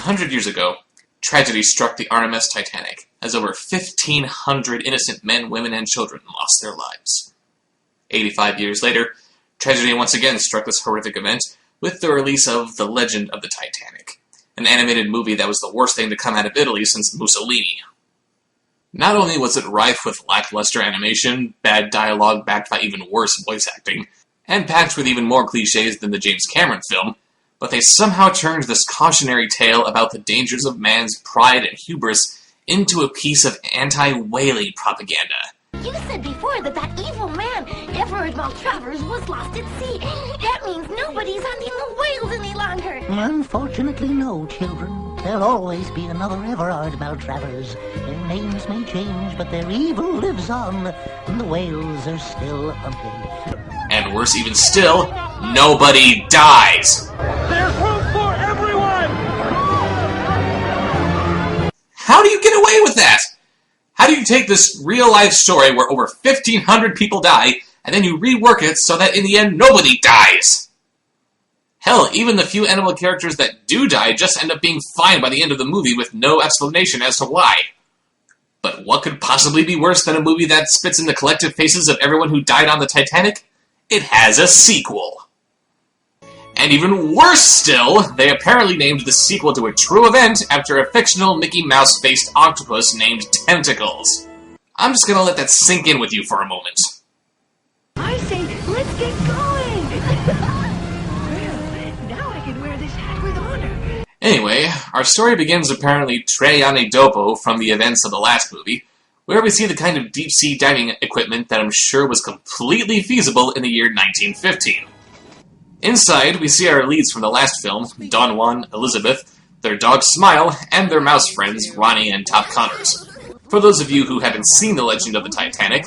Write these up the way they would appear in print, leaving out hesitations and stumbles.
100 years ago, tragedy struck the RMS Titanic, as over 1,500 innocent men, women, and children lost their lives. 85 years later, tragedy once again struck this horrific event with the release of The Legend of the Titanic, an animated movie that was the worst thing to come out of Italy since Mussolini. Not only was it rife with lackluster animation, bad dialogue backed by even worse voice acting, and packed with even more cliches than the James Cameron film, but they somehow turned this cautionary tale about the dangers of man's pride and hubris into a piece of anti-whaling propaganda. You said before that evil man, Everard Maltravers, was lost at sea. That means nobody's hunting the whales any longer. Unfortunately, no, children. There'll always be another Everard Maltravers. Their names may change, but their evil lives on, and the whales are still hunted. And worse even still, nobody dies! There's room for everyone! How do you get away with that? How do you take this real-life story where over 1,500 people die, and then you rework it so that in the end nobody dies? Hell, even the few animal characters that do die just end up being fine by the end of the movie with no explanation as to why. But what could possibly be worse than a movie that spits in the collective faces of everyone who died on the Titanic? It has a sequel. And even worse still, they apparently named the sequel to a true event after a fictional Mickey Mouse-faced octopus named Tentacles. I'm just gonna let that sink in with you for a moment. I say, let's get going! Well, now I can wear this hat with honor. Anyway, our story begins apparently tre anni dopo from the events of the last movie, where we see the kind of deep-sea diving equipment that I'm sure was completely feasible in the year 1915. Inside, we see our leads from the last film, Don Juan, Elizabeth, their dog Smile, and their mouse friends, Ronnie and Top Connors. For those of you who haven't seen The Legend of the Titanic,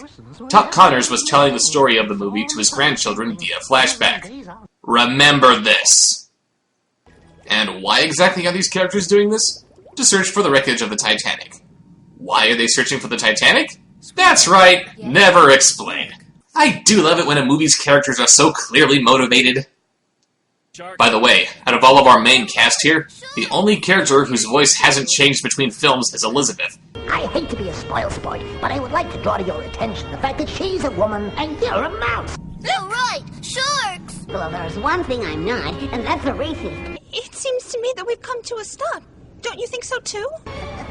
Top Connors was telling the story of the movie to his grandchildren via flashback. Remember this! And why exactly are these characters doing this? To search for the wreckage of the Titanic. Why are they searching for the Titanic? That's right, never explain. I do love it when a movie's characters are so clearly motivated. By the way, out of all of our main cast here, the only character whose voice hasn't changed between films is Elizabeth. I hate to be a spoilsport, but I would like to draw to your attention the fact that she's a woman and you're a mouse. Oh, right, sharks! Well, there's one thing I'm not, and that's a racist. It seems to me that we've come to a stop. Don't you think so too?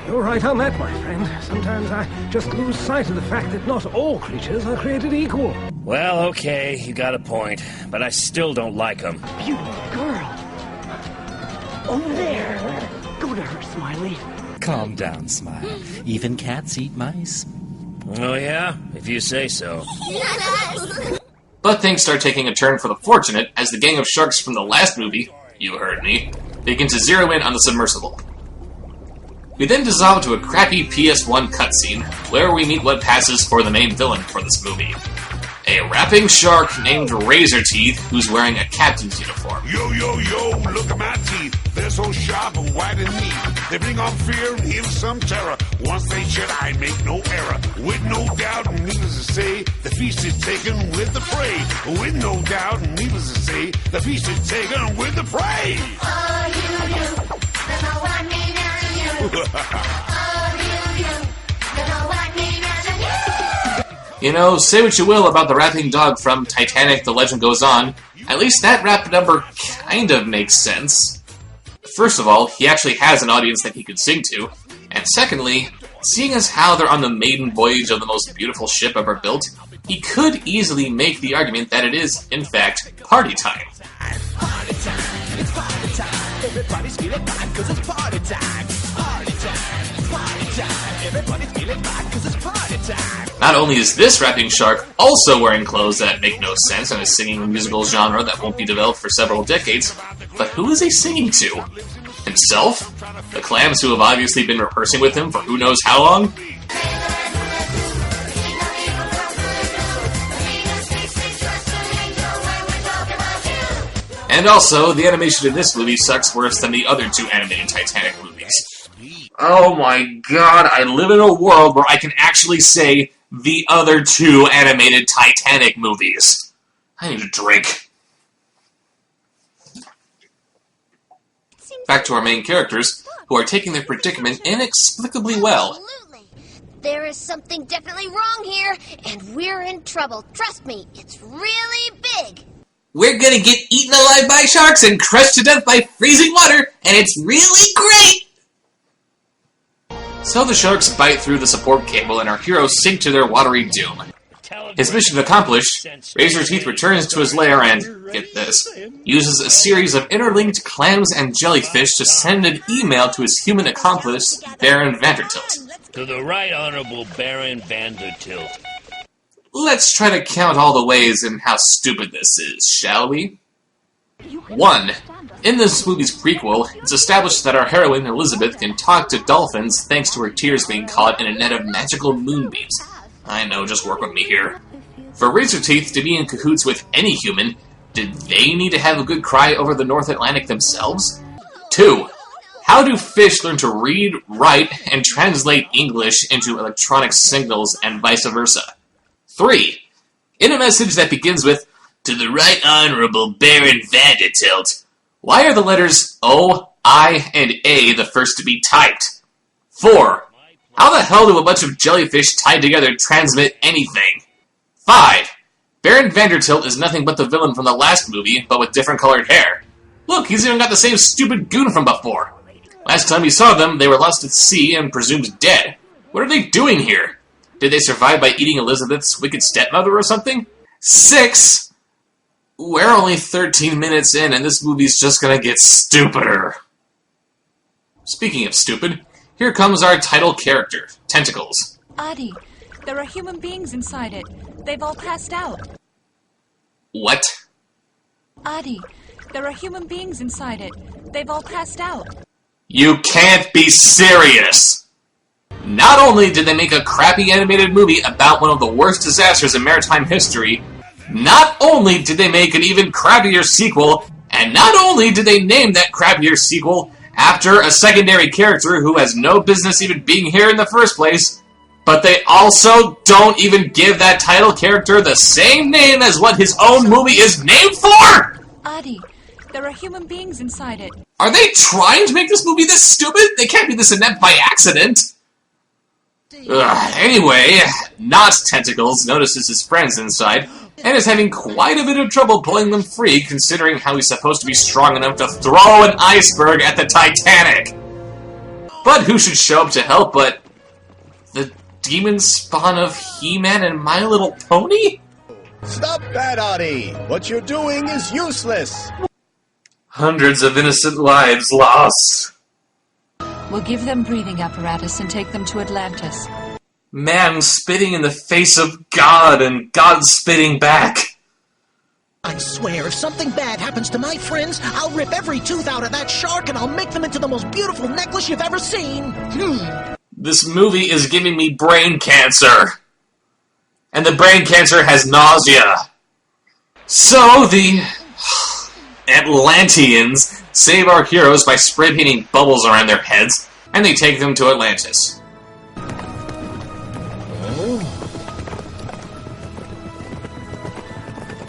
You're right on that, my friend. Sometimes I just lose sight of the fact that not all creatures are created equal. Well, okay, you got a point, but I still don't like them. Beautiful girl. Over there. Go to her, Smiley. Calm down, Smile. Even cats eat mice. Oh yeah? If you say so. But things start taking a turn for the fortunate as the gang of sharks from the last movie, you heard me, begin to zero in on the submersible. We then dissolve to a crappy PS1 cutscene, where we meet what passes for the main villain for this movie. A rapping shark named Razor Teeth, who's wearing a captain's uniform. Yo, yo, yo, look at my teeth. They're so sharp and white and neat. They bring on fear and even some terror. Once they shed, I make no error. With no doubt, and needless to say, the feast is taken with the prey. With no doubt, and needless to say, the feast is taken with the prey. Oh, you, there's no one me now than you. Oh, you, there's no one me now than you. You know, say what you will about the rapping dog from Titanic, The Legend Goes On, at least that rap number kind of makes sense. First of all, he actually has an audience that he could sing to, and secondly, seeing as how they're on the maiden voyage of the most beautiful ship ever built, he could easily make the argument that it is, in fact, party time. Party time, it's party time. Everybody's feeling fine 'cause it's party time. Party time, it's party time. Everybody's feeling fine 'cause it's party time. Not only is this rapping shark also wearing clothes that make no sense and is singing a musical genre that won't be developed for several decades, but who is he singing to? Himself? The clams who have obviously been rehearsing with him for who knows how long? And also, the animation in this movie sucks worse than the other two animated Titanic movies. Oh my god, I live in a world where I can actually say the other two animated Titanic movies. I need a drink. Back to our main characters. who are taking their predicament inexplicably well. Absolutely. There is something definitely wrong here, and we're in trouble. Trust me, it's really big. We're gonna get eaten alive by sharks and crushed to death by freezing water, and it's really great! So the sharks bite through the support cable and our heroes sink to their watery doom. His mission accomplished, Razor Teeth returns to his lair and, get this, uses a series of interlinked clams and jellyfish to send an email to his human accomplice, Baron Vandertilt. To the Right Honorable Baron Vandertilt. Let's try to count all the ways in how stupid this is, shall we? 1. In this movie's prequel, it's established that our heroine, Elizabeth, can talk to dolphins thanks to her tears being caught in a net of magical moonbeams. I know, just work with me here. For Razor Teeth to be in cahoots with any human, did they need to have a good cry over the North Atlantic themselves? 2. How do fish learn to read, write, and translate English into electronic signals and vice versa? 3. In a message that begins with, "To the Right Honorable Baron Vandertilt," why are the letters O, I, and A the first to be typed? 4. How the hell do a bunch of jellyfish tied together transmit anything? 5. Baron Vandertilt is nothing but the villain from the last movie, but with different colored hair. Look, he's even got the same stupid goon from before. Last time we saw them, they were lost at sea and presumed dead. What are they doing here? Did they survive by eating Elizabeth's wicked stepmother or something? 6. We're only 13 minutes in, and this movie's just gonna get stupider. Speaking of stupid, here comes our title character, Tentacles. Adi, there are human beings inside it. They've all passed out. What? Adi, there are human beings inside it. They've all passed out. You can't be serious! Not only did they make a crappy animated movie about one of the worst disasters in maritime history, not only did they make an even crappier sequel, and not only did they name that crappier sequel after a secondary character who has no business even being here in the first place, but they also don't even give that title character the same name as what his own movie is named for! Adi, there are human beings inside it. Are they trying to make this movie this stupid? They can't be this inept by accident! Anyway, not Tentacles notices his friends inside, and is having quite a bit of trouble pulling them free, considering how he's supposed to be strong enough to throw an iceberg at the Titanic. But who should show up to help but the demon spawn of He-Man and My Little Pony? Stop that, Adi! What you're doing is useless! Hundreds of innocent lives lost. We'll give them breathing apparatus and take them to Atlantis. Man spitting in the face of God and God spitting back. I swear, if something bad happens to my friends, I'll rip every tooth out of that shark and I'll make them into the most beautiful necklace you've ever seen. This movie is giving me brain cancer. And the brain cancer has nausea. So the Atlanteans save our heroes by spray painting bubbles around their heads, and they take them to Atlantis.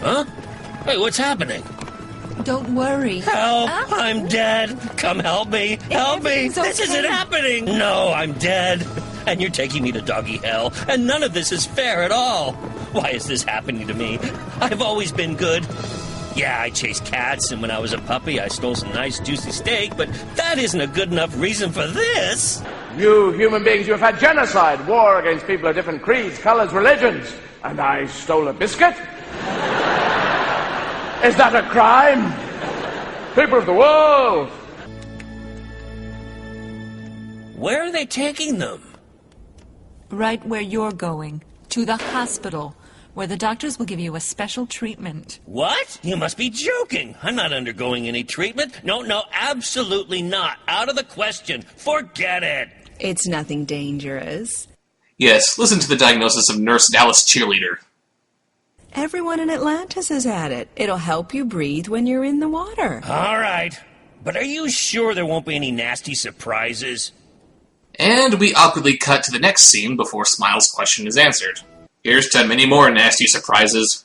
Huh? Wait, what's happening? Don't worry. Help! I'm dead! Come help me! Help me! Everything's This okay. isn't happening! No, I'm dead! And you're taking me to doggy hell, and none of this is fair at all! Why is this happening to me? I've always been good. Yeah, I chased cats, and when I was a puppy, I stole some nice juicy steak, but that isn't a good enough reason for this! You human beings, you have had genocide, war against people of different creeds, colors, religions, and I stole a biscuit? Is that a crime? People of the world! Where are they taking them? Right where you're going. To the hospital, where the doctors will give you a special treatment. What? You must be joking. I'm not undergoing any treatment. No, absolutely not. Out of the question. Forget it. It's nothing dangerous. Yes, listen to the diagnosis of Nurse Dallas Cheerleader. Everyone in Atlantis has had it. It'll help you breathe when you're in the water. All right. But are you sure there won't be any nasty surprises? And we awkwardly cut to the next scene before Smile's question is answered. Here's to many more nasty surprises.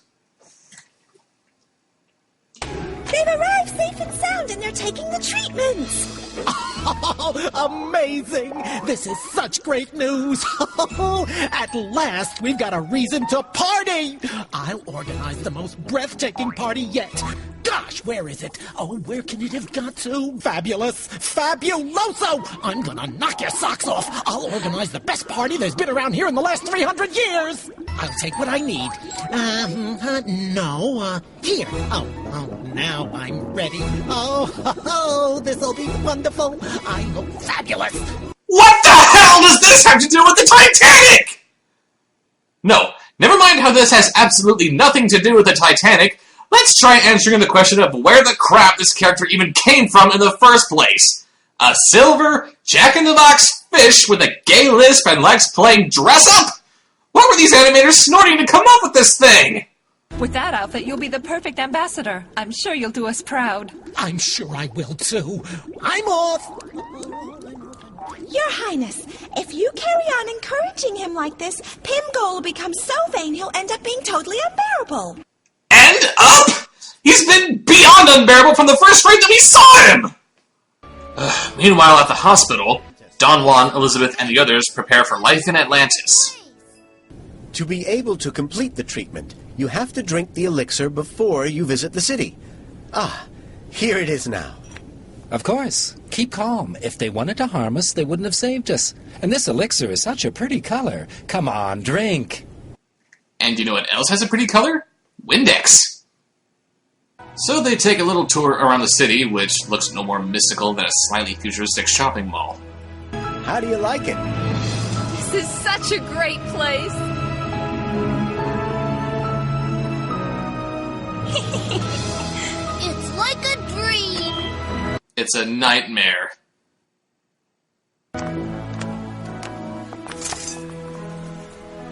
They've arrived safe and sound, and they're taking the treatments. Oh, amazing! This is such great news! At last, we've got a reason to party! I'll organize the most breathtaking party yet. Gosh, where is it? Oh, where can it have got to? Fabulous! Fabuloso! I'm gonna knock your socks off! I'll organize the best party there's been around here in the last 300 years! I'll take what I need. Here. Oh, now I'm ready. Oh, this'll be wonderful. I look fabulous. What the hell does this have to do with the Titanic? No, never mind how this has absolutely nothing to do with the Titanic. Let's try answering the question of where the crap this character even came from in the first place. A silver, jack-in-the-box fish with a gay lisp and likes playing dress-up? What were these animators snorting to come up with this thing? With that outfit, you'll be the perfect ambassador. I'm sure you'll do us proud. I'm sure I will, too. I'm off! Your Highness, if you carry on encouraging him like this, Pimgo will become so vain he'll end up being totally unbearable. End up? He's been beyond unbearable from the first rate that we saw him! Meanwhile, at the hospital, Don Juan, Elizabeth, and the others prepare for life in Atlantis. To be able to complete the treatment, you have to drink the elixir before you visit the city. Ah, here it is now. Of course. Keep calm. If they wanted to harm us, they wouldn't have saved us. And this elixir is such a pretty color. Come on, drink. And you know what else has a pretty color? Windex. So they take a little tour around the city, which looks no more mystical than a slightly futuristic shopping mall. How do you like it? This is such a great place. It's like a dream. It's a nightmare.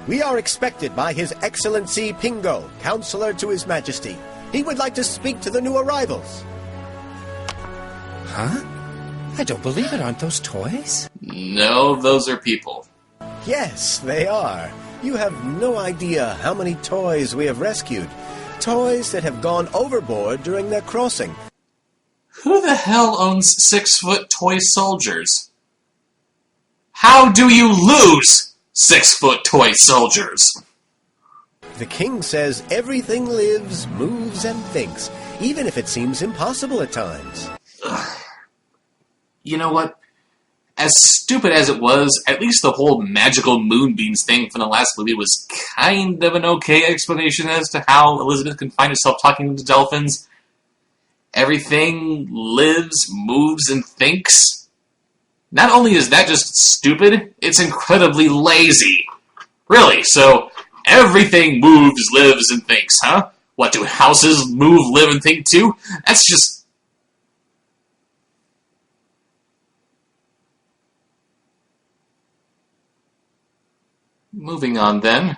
We are expected by His Excellency Pingo, Counselor to His Majesty. He would like to speak to the new arrivals. Huh? I don't believe it. Aren't those toys? No, those are people. Yes, they are. You have no idea how many toys we have rescued. Toys that have gone overboard during their crossing. Who the hell owns 6-foot toy soldiers? How do you lose 6-foot toy soldiers? The king says everything lives, moves, and thinks, even if it seems impossible at times. You know what? As stupid as it was, at least the whole magical moonbeams thing from the last movie was kind of an okay explanation as to how Elizabeth can find herself talking to dolphins. Everything lives, moves, and thinks. Not only is that just stupid, it's incredibly lazy. Really, so everything moves, lives, and thinks, huh? What, do houses move, live, and think too? That's just... Moving on, then.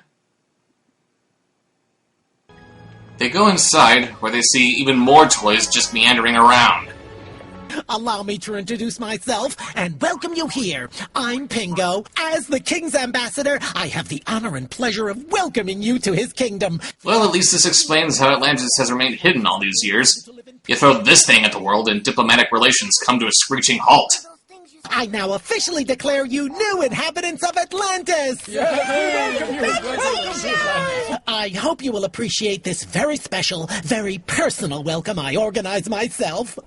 They go inside, where they see even more toys just meandering around. Allow me to introduce myself and welcome you here. I'm Pingo. As the king's ambassador, I have the honor and pleasure of welcoming you to his kingdom. Well, at least this explains how Atlantis has remained hidden all these years. You throw this thing at the world, and diplomatic relations come to a screeching halt. I now officially declare you new inhabitants of Atlantis! I hope you will appreciate this very special, very personal welcome I organized myself.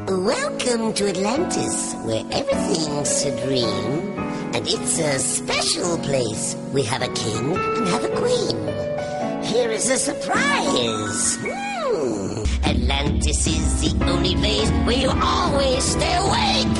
Welcome to Atlantis, where everything's a dream. And it's a special place. We have a king and have a queen. Here is a surprise. Atlantis is the only place where you always stay awake.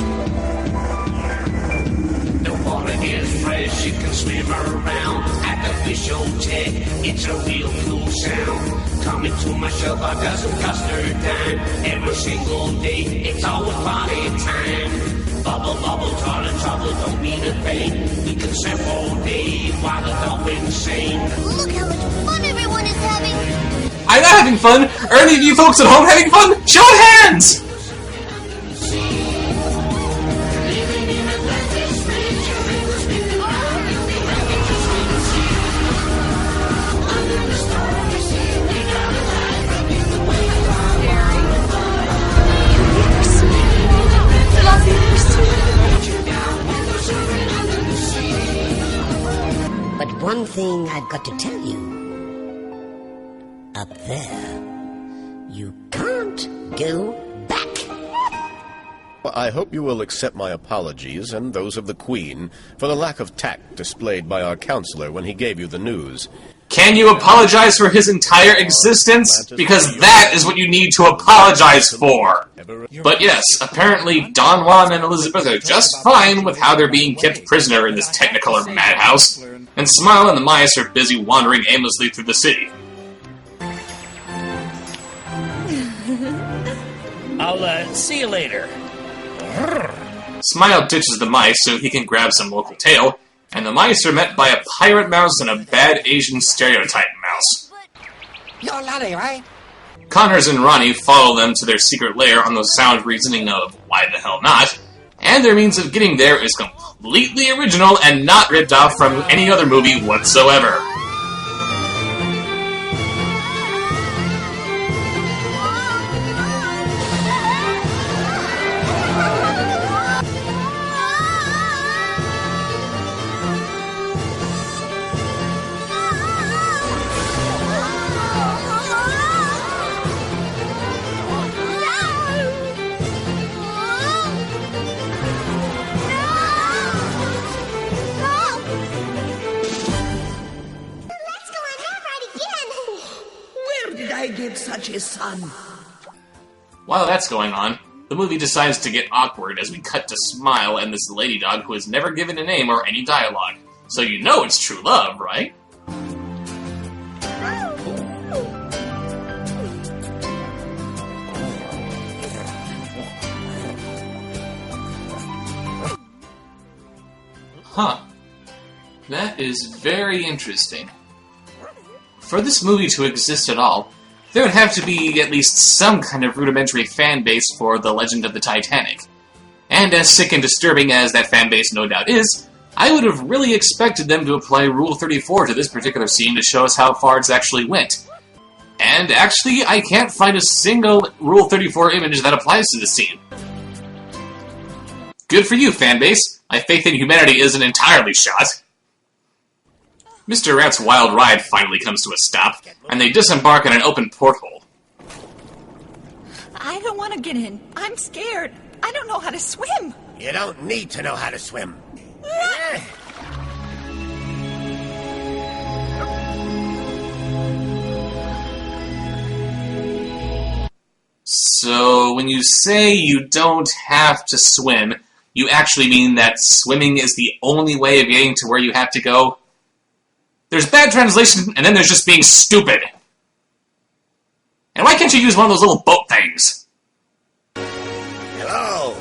The water is fresh, you can swim around at the fish hotel. It's a real cool sound. Coming to my shelter doesn't cost her a dime. Every single day, it's always party time. Bubble, bubble, darling, trouble don't mean a thing. We can surf all day while the dolphins sing. Look how much fun everyone is having. I'm not having fun. Are any of you folks at home having fun? Show of hands! thing I've got to tell you. Up there, you can't go back. I hope you will accept my apologies and those of the Queen for the lack of tact displayed by our counselor when he gave you the news. Can you apologize for his entire existence? Because that is what you need to apologize for. But yes, apparently Don Juan and Elizabeth are just fine with how they're being kept prisoner in this Technicolor madhouse, and Smile and the mice are busy wandering aimlessly through the city. I'll see you later. Smile ditches the mice so he can grab some local tail, and the mice are met by a pirate mouse and a bad Asian stereotype mouse. You're Lolly, right? Connors and Ronnie follow them to their secret lair on the sound reasoning of why the hell not, and their means of getting there is completely original and not ripped off from any other movie whatsoever. I get such a son. While that's going on, the movie decides to get awkward as we cut to Smile and this lady dog who is never given a name or any dialogue. So you know it's true love, right? Huh. That is very interesting. For this movie to exist at all, there would have to be at least some kind of rudimentary fan base for The Legend of the Titanic. And as sick and disturbing as that fan base no doubt is, I would have really expected them to apply Rule 34 to this particular scene to show us how far it's actually went. And actually, I can't find a single Rule 34 image that applies to this scene. Good for you, fanbase. My faith in humanity isn't entirely shot. Mr. Rat's wild ride finally comes to a stop, and they disembark in an open porthole. I don't want to get in. I'm scared. I don't know how to swim. You don't need to know how to swim. So, when you say you don't have to swim, you actually mean that swimming is the only way of getting to where you have to go? There's bad translation, and then there's just being stupid. And why can't you use one of those little boat things? Hello.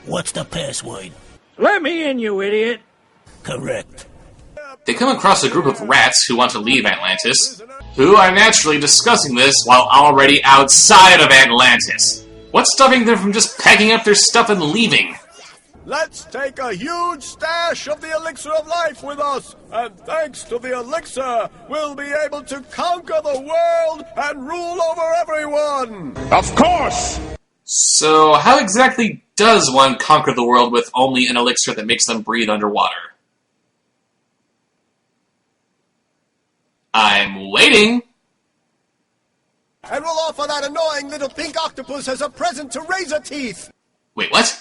What's the password? Let me in, you idiot. Correct. They come across a group of rats who want to leave Atlantis, who are naturally discussing this while already outside of Atlantis. What's stopping them from just packing up their stuff and leaving? Let's take a huge stash of the elixir of life with us, and thanks to the elixir, we'll be able to conquer the world and rule over everyone! Of course! So, how exactly does one conquer the world with only an elixir that makes them breathe underwater? I'm waiting! And we'll offer that annoying little pink octopus as a present to Razor Teeth! Wait, what?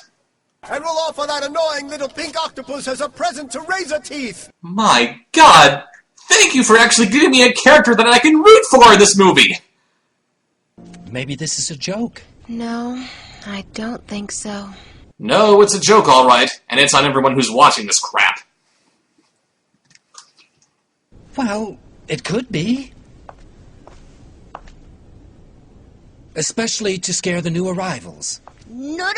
And we'll offer that annoying little pink octopus as a present to Razor Teeth! My god! Thank you for actually giving me a character that I can root for in this movie! Maybe this is a joke. No, I don't think so. No, it's a joke, alright, and it's on everyone who's watching this crap. Well, it could be. Especially to scare the new arrivals. No.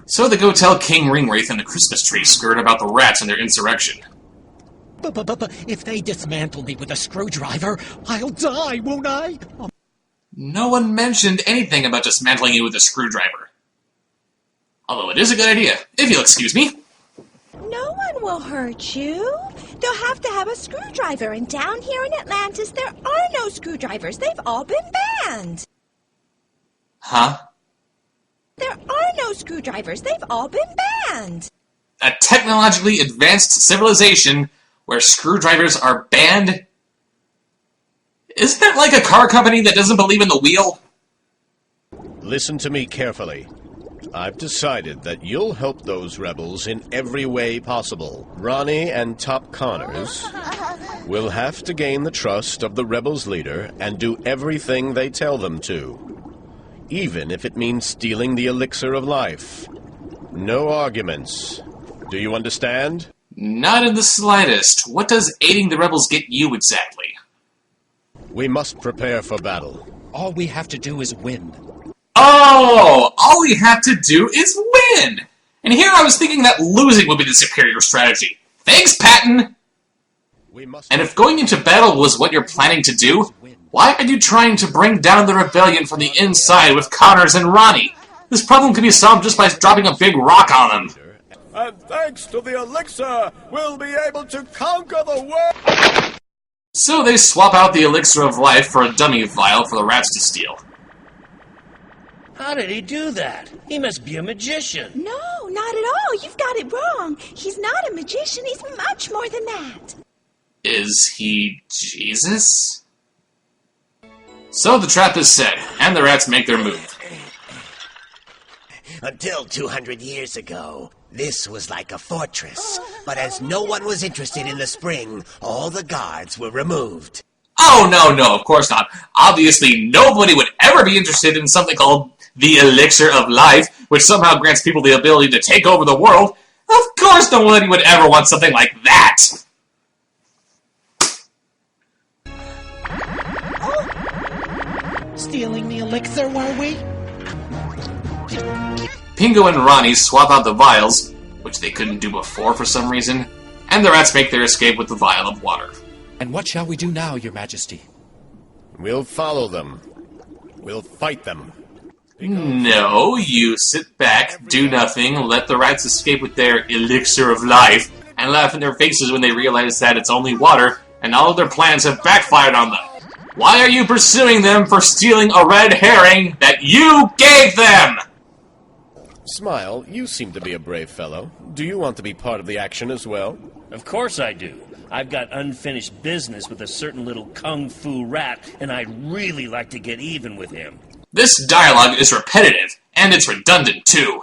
So they go tell King Ringwraith and the Christmas tree skirt about the rats and their insurrection. But if they dismantle me with a screwdriver, I'll die, won't I? No one mentioned anything about dismantling you with a screwdriver. Although it is a good idea, if you'll excuse me. No one will hurt you. They'll have to have a screwdriver, and down here in Atlantis, there are no screwdrivers. They've all been banned. Huh? There are no screwdrivers. They've all been banned. A technologically advanced civilization where screwdrivers are banned? Isn't that like a car company that doesn't believe in the wheel? Listen to me carefully. I've decided that you'll help those rebels in every way possible. Ronnie and Top Connors will have to gain the trust of the rebels' leader and do everything they tell them to, even if it means stealing the elixir of life. No arguments. Do you understand? Not in the slightest. What does aiding the rebels get you exactly? We must prepare for battle. All we have to do is win. Oh! All we have to do is win! And here I was thinking that losing would be the superior strategy. Thanks, Patton! And if going into battle was what you're planning to do, why are you trying to bring down the rebellion from the inside with Connors and Ronnie? This problem can be solved just by dropping a big rock on them. And thanks to the elixir, we'll be able to conquer the world! So they swap out the elixir of life for a dummy vial for the rats to steal. How did he do that? He must be a magician. No, not at all. You've got it wrong. He's not a magician. He's much more than that. Is he Jesus? So the trap is set, and the rats make their move. Until 200 years ago, this was like a fortress. But as no one was interested in the spring, all the guards were removed. Oh, no, of course not. Obviously, nobody would ever be interested in something called the elixir of life, which somehow grants people the ability to take over the world. Of course nobody would ever want something like that! Stealing the elixir, were we? Pingo and Ronnie swap out the vials, which they couldn't do before for some reason, and the rats make their escape with the vial of water. And what shall we do now, Your Majesty? We'll follow them. We'll fight them. No, you sit back, do nothing, let the rats escape with their elixir of life, and laugh in their faces when they realize that it's only water, and all of their plans have backfired on them. Why are you pursuing them for stealing a red herring that you gave them? Smile, you seem to be a brave fellow. Do you want to be part of the action as well? Of course I do. I've got unfinished business with a certain little kung fu rat, and I'd really like to get even with him. This dialogue is repetitive, and it's redundant, too.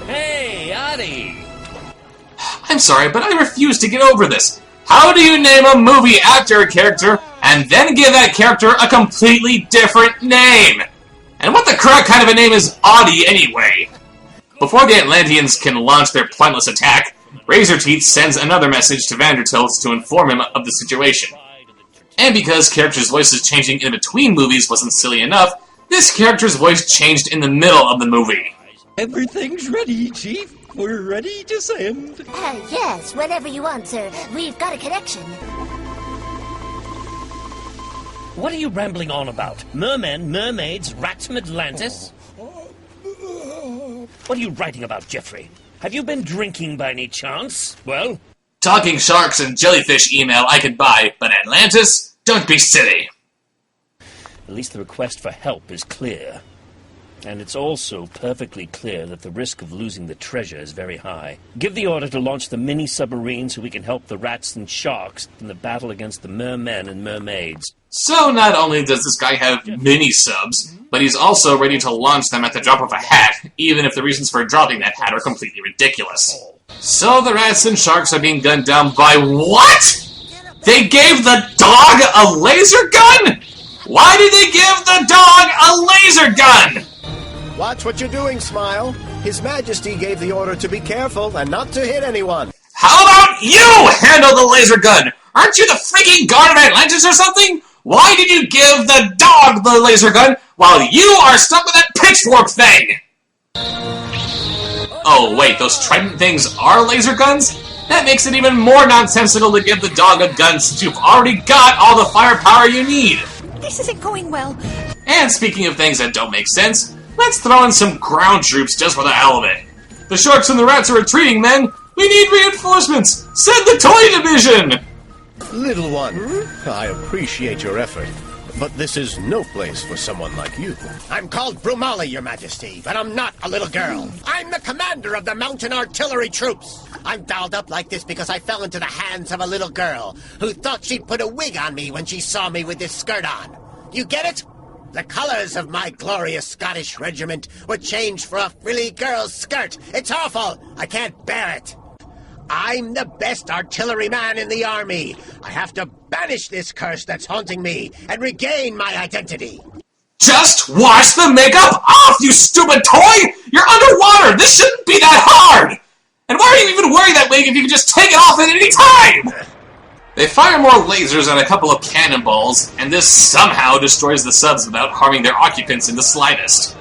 Hey, Adi! I'm sorry, but I refuse to get over this. How do you name a movie after a character, and then give that character a completely different name? And what the crap kind of a name is Audie, anyway? Before the Atlanteans can launch their pointless attack, Razor Teeth sends another message to Vandertilt to inform him of the situation. And because characters' voices changing in between movies wasn't silly enough, this character's voice changed in the middle of the movie. Everything's ready, Chief. We're ready to send. Yes, whenever you want, sir. We've got a connection. What are you rambling on about? Mermen, mermaids, rats from Atlantis? What are you writing about, Jeffrey? Have you been drinking by any chance? Well? Talking sharks and jellyfish email I could buy, but Atlantis? Don't be silly. At least the request for help is clear. And it's also perfectly clear that the risk of losing the treasure is very high. Give the order to launch the mini-submarine so we can help the rats and sharks in the battle against the mermen and mermaids. So not only does this guy have mini-subs, but he's also ready to launch them at the drop of a hat, even if the reasons for dropping that hat are completely ridiculous. So the rats and sharks are being gunned down by what? They gave the dog a laser gun? Why did they give the dog a laser gun? Watch what you're doing, Smile. His Majesty gave the order to be careful and not to hit anyone. How about you handle the laser gun? Aren't you the freaking guard of Atlantis or something? Why did you give the dog the laser gun while you are stuck with that pitchfork thing? Oh wait, those trident things are laser guns? That makes it even more nonsensical to give the dog a gun since you've already got all the firepower you need. This isn't going well. And speaking of things that don't make sense, let's throw in some ground troops just for the hell of it. The sharks and the rats are retreating, men. We need reinforcements. Send the toy division! Little one, I appreciate your effort, But this is no place for someone like you. I'm called Brumali, Your Majesty, but I'm not a little girl. I'm the commander of the mountain artillery troops. I'm dolled up like this because I fell into the hands of a little girl who thought she'd put a wig on me when she saw me with this skirt on. You get it? The colors of my glorious Scottish regiment were changed for a frilly girl's skirt. It's awful. I can't bear it. I'm the best artilleryman in the army. I have to banish this curse that's haunting me and regain my identity. Just wash the makeup off, you stupid toy! You're underwater! This shouldn't be that hard! And why are you even wearing that wig if you can just take it off at any time? They fire more lasers and a couple of cannonballs, and this somehow destroys the subs without harming their occupants in the slightest.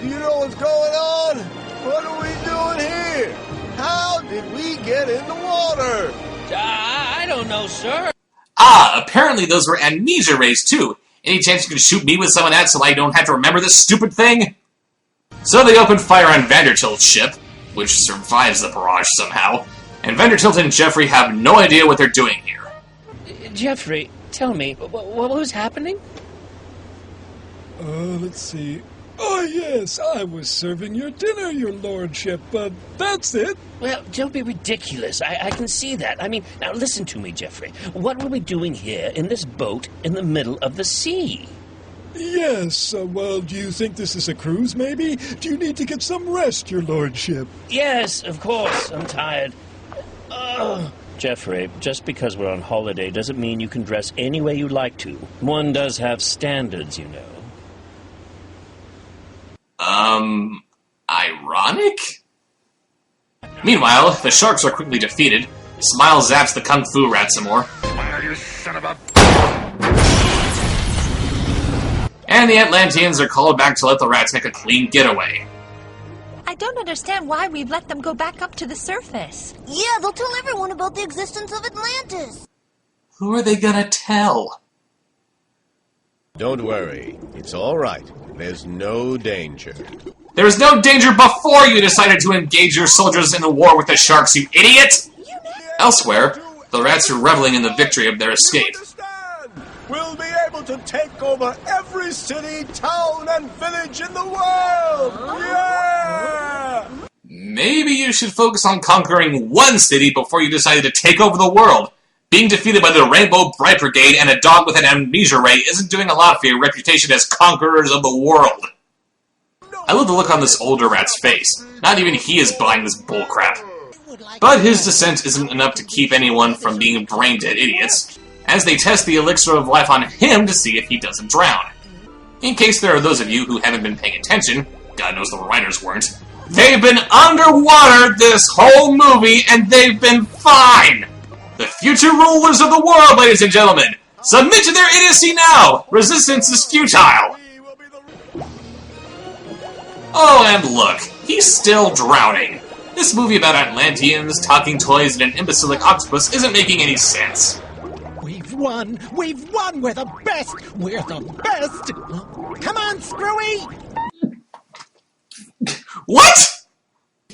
You know what's going on? What are we doing here? How did we get in the water? I don't know, sir. Ah, apparently those were amnesia rays too. Any chance you can shoot me with some of that so I don't have to remember this stupid thing? So they open fire on Vandertilt's ship, which survives the barrage somehow, and Vandertilt and Jeffrey have no idea what they're doing here. Jeffrey, tell me, what was happening? Let's see. Oh, yes, I was serving your dinner, your lordship, but that's it. Well, don't be ridiculous. I can see that. I mean, now listen to me, Jeffrey. What were we doing here in this boat in the middle of the sea? Yes, well, do you think this is a cruise, maybe? Do you need to get some rest, your lordship? Yes, of course. I'm tired. Jeffrey, just because we're on holiday doesn't mean you can dress any way you like to. One does have standards, you know. Ironic? Meanwhile, the sharks are quickly defeated. Smile zaps the Kung Fu rat some more. Smile, you son of a... And the Atlanteans are called back to let the rats make a clean getaway. I don't understand why we've let them go back up to the surface. Yeah, they'll tell everyone about the existence of Atlantis. Who are they gonna tell? Don't worry. It's all right. There's no danger. There was no danger before you decided to engage your soldiers in the war with the sharks, you idiot! Elsewhere, the rats are reveling in the victory of their escape. We'll be able to take over every city, town, and village in the world! Yeah! Maybe you should focus on conquering one city before you decide to take over the world. Being defeated by the Rainbow Bright Brigade and a dog with an amnesia ray isn't doing a lot for your reputation as conquerors of the world. I love the look on this older rat's face. Not even he is buying this bullcrap. But his dissent isn't enough to keep anyone from being brain-dead idiots, as they test the elixir of life on him to see if he doesn't drown. In case there are those of you who haven't been paying attention, God knows the writers weren't, they've been underwater this whole movie and they've been fine! The future rulers of the world, ladies and gentlemen! Submit to their idiocy now! Resistance is futile! Oh, and look, he's still drowning. This movie about Atlanteans, talking toys, and an imbecilic octopus isn't making any sense. We've won! We've won! We're the best! We're the best! Come on, Screwy! What?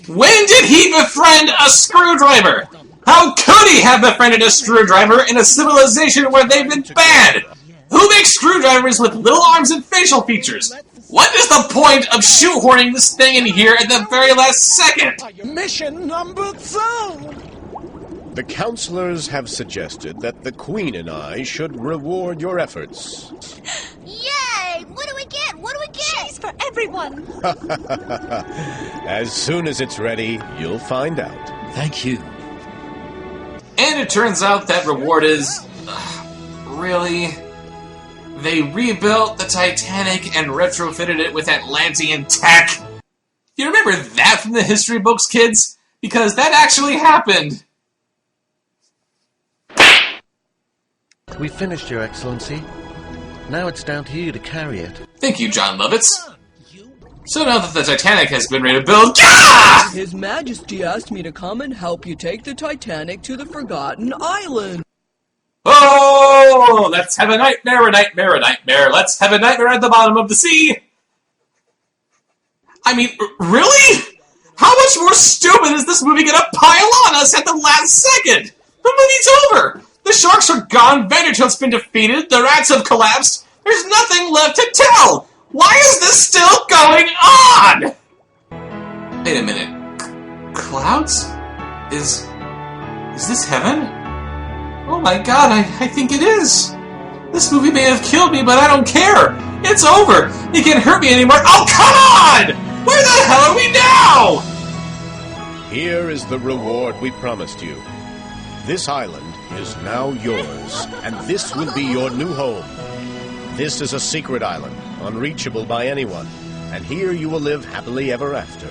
When did he befriend a screwdriver? How could he have befriended a screwdriver in a civilization where they've been banned? Who makes screwdrivers with little arms and facial features? What is the point of shoehorning this thing in here at the very last second? Mission number 2! The counselors have suggested that the Queen and I should reward your efforts. Yay! What do we get? What do we get? Cheese for everyone! As soon as it's ready, you'll find out. Thank you. And it turns out that reward is... really? They rebuilt the Titanic and retrofitted it with Atlantean tech? You remember that from the history books, kids? Because that actually happened. We finished, Your Excellency. Now it's down to you to carry it. Thank you, John Lovitz. So now that the Titanic has been rebuilt... Gah! His Majesty asked me to come and help you take the Titanic to the Forgotten Island. Oh, let's have a nightmare, a nightmare, a nightmare. Let's have a nightmare at the bottom of the sea. I mean, really? How much more stupid is this movie gonna pile on us at the last second? The movie's over. The sharks are gone, Vandertilt's been defeated, the rats have collapsed, There's nothing left to tell! Why is this still going on? Wait a minute. Clouds? Is this heaven? Oh my god, I think it is. This movie may have killed me, but I don't care. It's over. You can't hurt me anymore. Oh, come on! Where the hell are we now? Here is the reward we promised you. This island is now yours, and this will be your new home. This is a secret island, unreachable by anyone, and here you will live happily ever after.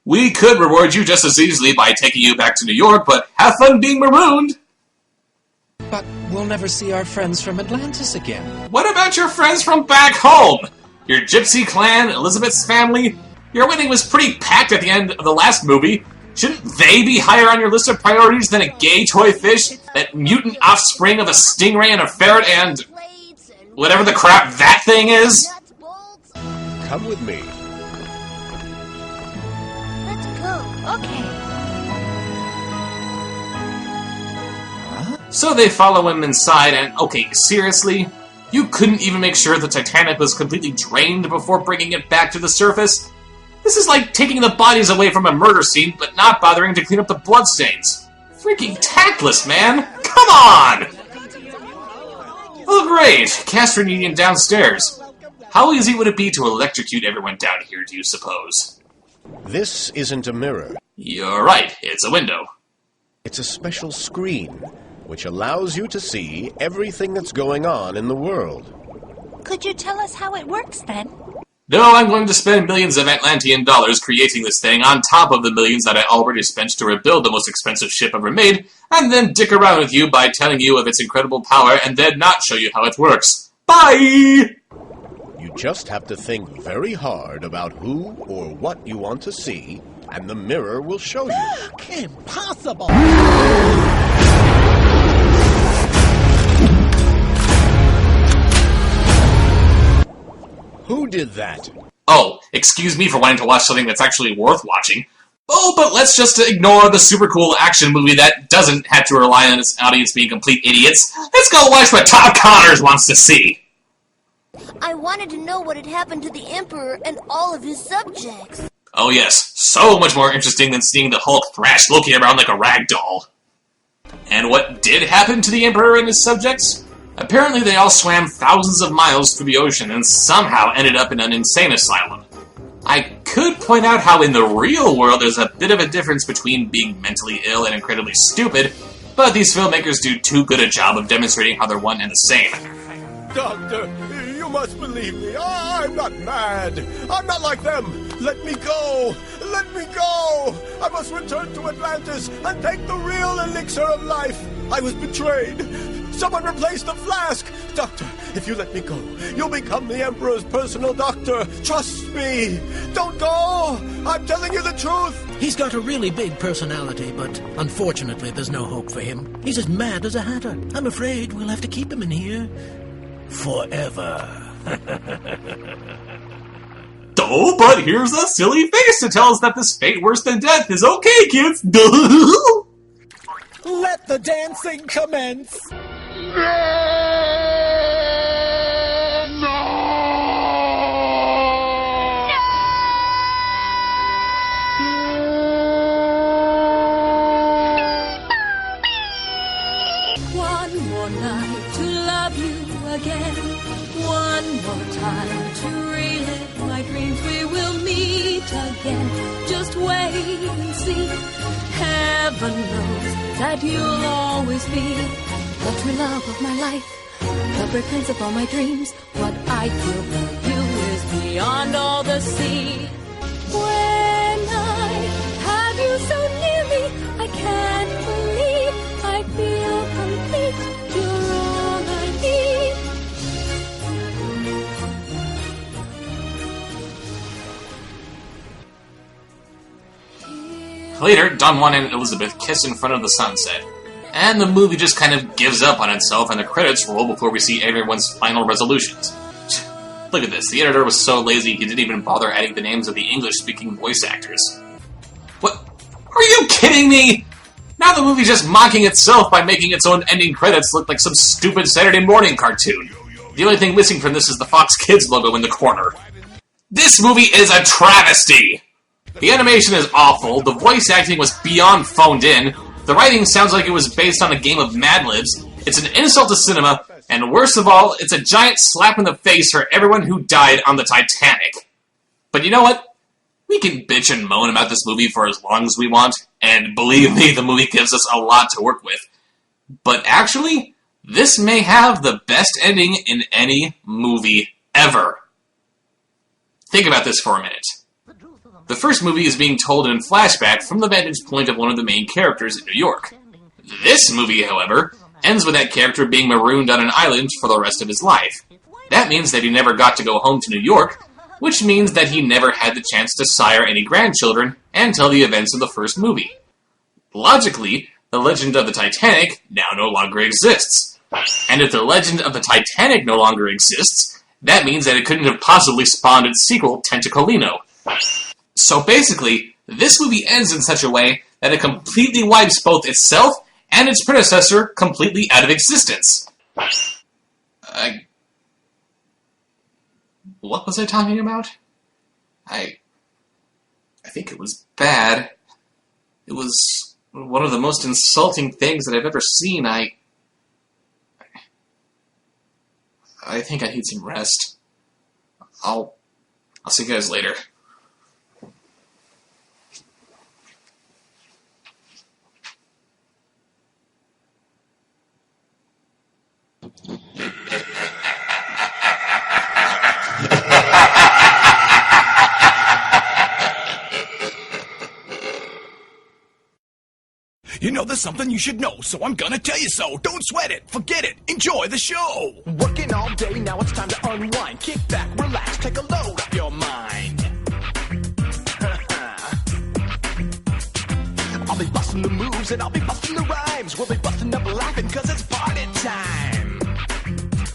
We could reward you just as easily by taking you back to New York, but have fun being marooned. But we'll never see our friends from Atlantis again. What about your friends from back home? Your gypsy clan, Elizabeth's family? Your wedding was pretty packed at the end of the last movie. Shouldn't they be higher on your list of priorities than a gay toy fish, that mutant offspring of a stingray and a ferret, and whatever the crap that thing is? Come with me. Let's go. Okay. So they follow him inside, and okay, seriously? You couldn't even make sure the Titanic was completely drained before bringing it back to the surface? This is like taking the bodies away from a murder scene, but not bothering to clean up the bloodstains. Freaking tactless, man! Come on! Oh great, cast reunion downstairs. How easy would it be to electrocute everyone down here, do you suppose? This isn't a mirror. You're right, it's a window. It's a special screen, which allows you to see everything that's going on in the world. Could you tell us how it works, then? No, I'm going to spend millions of Atlantean dollars creating this thing on top of the millions that I already spent to rebuild the most expensive ship ever made, and then dick around with you by telling you of its incredible power and then not show you how it works. Bye! You just have to think very hard about who or what you want to see, and the mirror will show you. Impossible! Who did that? Oh, excuse me for wanting to watch something that's actually worth watching. Oh, but let's just ignore the super cool action movie that doesn't have to rely on its audience being complete idiots. Let's go watch what Tom Connors wants to see. I wanted to know what had happened to the Emperor and all of his subjects. Oh yes, so much more interesting than seeing the Hulk thrash Loki around like a rag doll. And what did happen to the Emperor and his subjects? Apparently they all swam thousands of miles through the ocean and somehow ended up in an insane asylum. I could point out how in the real world there's a bit of a difference between being mentally ill and incredibly stupid, but these filmmakers do too good a job of demonstrating how they're one and the same. Doctor, you must believe me. I'm not mad. I'm not like them. Let me go. Let me go. I must return to Atlantis and take the real elixir of life. I was betrayed. Someone replaced the flask. Doctor, if you let me go, you'll become the Emperor's personal doctor. Trust me. Don't go. I'm telling you the truth. He's got a really big personality, but unfortunately there's no hope for him. He's as mad as a hatter. I'm afraid we'll have to keep him in here forever. Oh, but here's a silly face to tell us that this fate worse than death is okay, kids. Let the dancing commence. One more night to love you again. One more time to relive my dreams. We will meet again. Just wait and see. Heaven knows that you'll always be the true love of my life, the great prince of all my dreams. What I feel for you is beyond all the sea. When I have you so near me, I can't believe I feel complete. You're all I need. Later, Don Juan and Elizabeth kiss in front of the sunset. And the movie just kind of gives up on itself, and the credits roll before we see everyone's final resolutions. Look at this, the editor was so lazy he didn't even bother adding the names of the English-speaking voice actors. What? Are you kidding me? Now the movie's just mocking itself by making its own ending credits look like some stupid Saturday morning cartoon. The only thing missing from this is the Fox Kids logo in the corner. This movie is a travesty! The animation is awful, the voice acting was beyond phoned in, the writing sounds like it was based on a game of Mad Libs, it's an insult to cinema, and worst of all, it's a giant slap in the face for everyone who died on the Titanic. But you know what? We can bitch and moan about this movie for as long as we want, and believe me, the movie gives us a lot to work with. But actually, this may have the best ending in any movie ever. Think about this for a minute. The first movie is being told in flashback from the vantage point of one of the main characters in New York. This movie, however, ends with that character being marooned on an island for the rest of his life. That means that he never got to go home to New York, which means that he never had the chance to sire any grandchildren until the events of the first movie. Logically, the legend of the Titanic now no longer exists. And if the legend of the Titanic no longer exists, that means that it couldn't have possibly spawned its sequel, Tentacolino. So basically, this movie ends in such a way that it completely wipes both itself and its predecessor completely out of existence. What was I talking about? I think it was bad. It was one of the most insulting things that I've ever seen. I think I need some rest. I'll see you guys later. You know there's something you should know, so I'm gonna tell you so. Don't sweat it, forget it, enjoy the show. Working all day, now it's time to unwind. Kick back, relax, take a load off your mind. I'll be busting the moves and I'll be busting the rhymes. We'll be busting up laughing cause it's party time.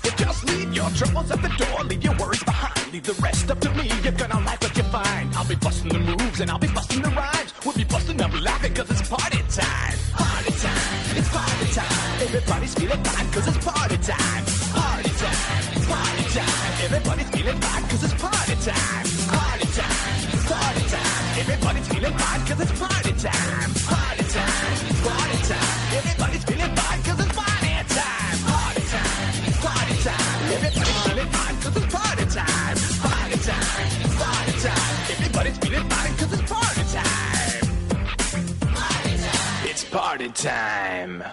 But just leave your troubles at the door, leave your worries behind. Leave the rest up to me, you're gonna like what you find. I'll be busting the moves and I'll be busting the rhymes. We'll be busting up laughing cause it's party time. Party time, it's party time. Everybody's feeling fine cause it's party time. Party time, it's party time. Everybody's feeling fine cause it's party time. Party time, it's party time. Everybody's feeling fine cause it's party time. Party time, it's party time. Everybody's feeling fine cause it's party time. Party time, it's party time. Everybody's feeling fine cause it's party time. Party time, it's party time. Everybody's feeling fine cause it's party time. It's party time.